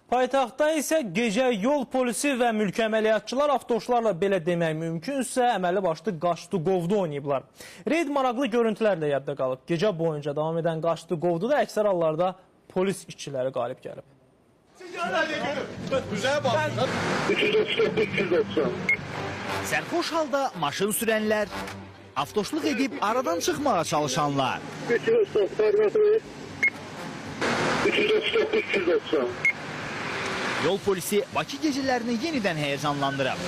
Paytaxtda isə gecə yol polisi və mülki əməliyyatçılar avtoşlarla belə demək mümkünsə əməli başlı qaçdı qovdu oynayıblar. Reyd maraqlı görüntülərlə yadda qalıb. Gecə boyunca davam edən qaçdı qovduda əksər hallarda polis işçiləri qalib gəlib. Sərxoş halda maşın sürənlər, avtoşluq edib aradan çıxmağa çalışanlar. 390. Yol polisi Bakı gecələrini yenidən həyəcanlandırıb.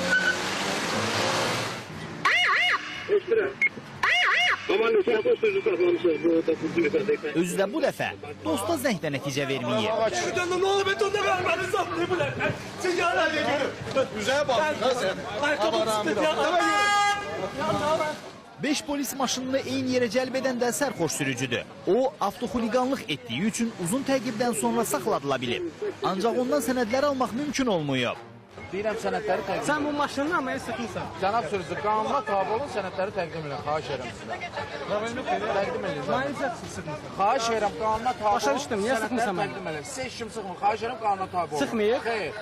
Özü də bu dəfə dosta zəngdə nəticə verməyib. 5 polis maşınını eyni yerə cəlb edən də sərxoş sürücüdür. O, avtoxuliqanlıq etdiyi üçün uzun təqibdən sonra saxladıla bilib. Ancaq ondan sənədlər almaq mümkün olmayıb. Deyirəm sənədləri təqdim edin. Sən bu maşını amaya sıxmısan? Cənab sürücü, qanuna tabi olun, sənədləri təqdim edin. Xahiş edirəm sizdən. Təqdim edin. Mənə sıxmısan? Xahiş edirəm, qanuna tabi olun. Başa düşdüm, niyə sıxmısan mən? Təqdim edin. Siz heç kim sıxmır. Xahiş edirəm, qanuna tabi olun. Sıxmayıb? Xeyr.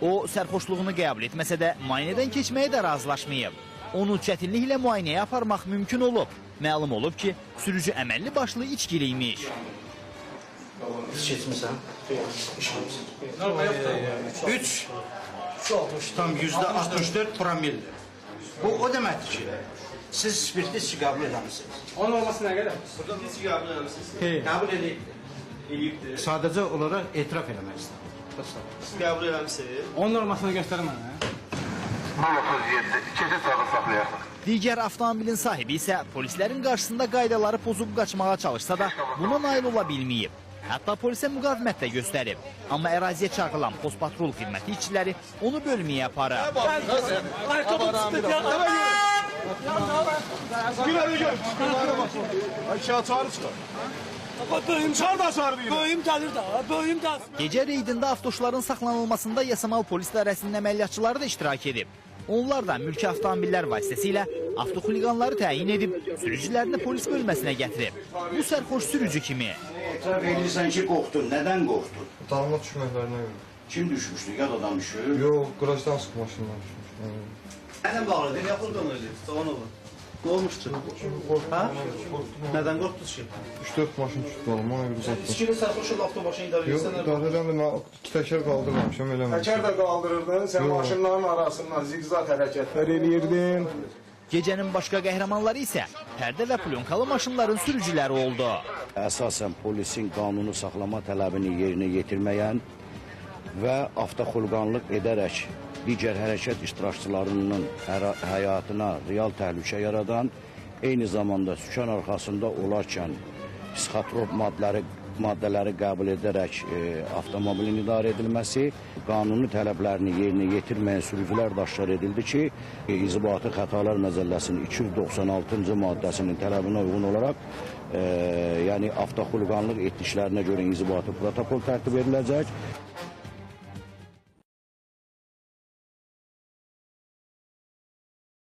O, sərxoşluğunu qəbul etməsə də müayinədən keçməyə də razılaşmayıb. Onu çətinliklə müayinəyə aparmaq mümkün olub. Məlum olub ki, sürücü əməlli başlı içkiliymiş. Biz keçmirsən? 3 tam %64 promildir. Bu o deməkdir ki, siz spirtli içki qəbul edəmişsiniz. Onun olması nə qədər? Burada içki qəbul edəmişsiniz. Qəbul edibdir. Sadəcə olaraq etiraf eləmək istəyir. Siz qəbul edəmişsiniz. Onun olmasını göstərir mənə. 037, ikinci sağı saxlayasın. Digər avtomobilin sahibi isə polislərin qarşısında qaydaları pozub qaçmağa çalışsa da buna nail ola bilməyib. Hətta polisə müqavimət də göstərib. Amma əraziyə çağırılan postpatrol xidməti işçiləri onu bölməyə aparıb. Gecə reydində avtoşların saxlanılmasında Yasamal polis idarəsinin əməliyyatçıları da iştirak edib. Onlar da mülki avtomobillər vasitəsilə avtoxuliqanları təyin edib, sürücülərini polis bölməsinə gətirib. Bu sərxoş sürücü kimi. Etiraf edirsən ki, qorxdun. Nədən qorxdun? Damla düşməklərinə görə. Kim düşmüşdü? Yad adam düşür. Yox, qıracdan sıx maşından düşmüşdü. Nədən bağlıdır? Nə pul dönürdü? Soğan olur. Ne olmuştu? Ha? Neden korktunuz ki? 3-4 maşın tutdu oğlum, ona görə uzatdım. İçkili sarhoş olub avtomaşını idarə Yox, etsən. idarə eləmir, mən 2 təkər qaldırmamışam, eləməmişim. Təkər də qaldırırdın, sən maşınların arasından zigzag hərəkətlər eləyirdin. Gecənin başqa qəhrəmanları isə pərdə və plyonkalı maşınların sürücüləri oldu. Əsasən polisin qanunu saxlama tələbini yerinə yetirməyən və avtoxulqanlıq edərək digər hərəkət iştirakçılarının həyatına real təhlükə yaradan, eyni zamanda sükan arxasında olarkən psixotrop maddələri qəbul edərək avtomobilin idarə edilməsi, qanuni tələblərini yerinə yetirməyən sürücülər də aşkar edildi ki, İnzibati Xətalar Məcəlləsinin 296-cı maddəsinin tələbinə uyğun olaraq, yəni avtoxulqanlıq etdiklərinə görə inzibati protokol tərtib ediləcək.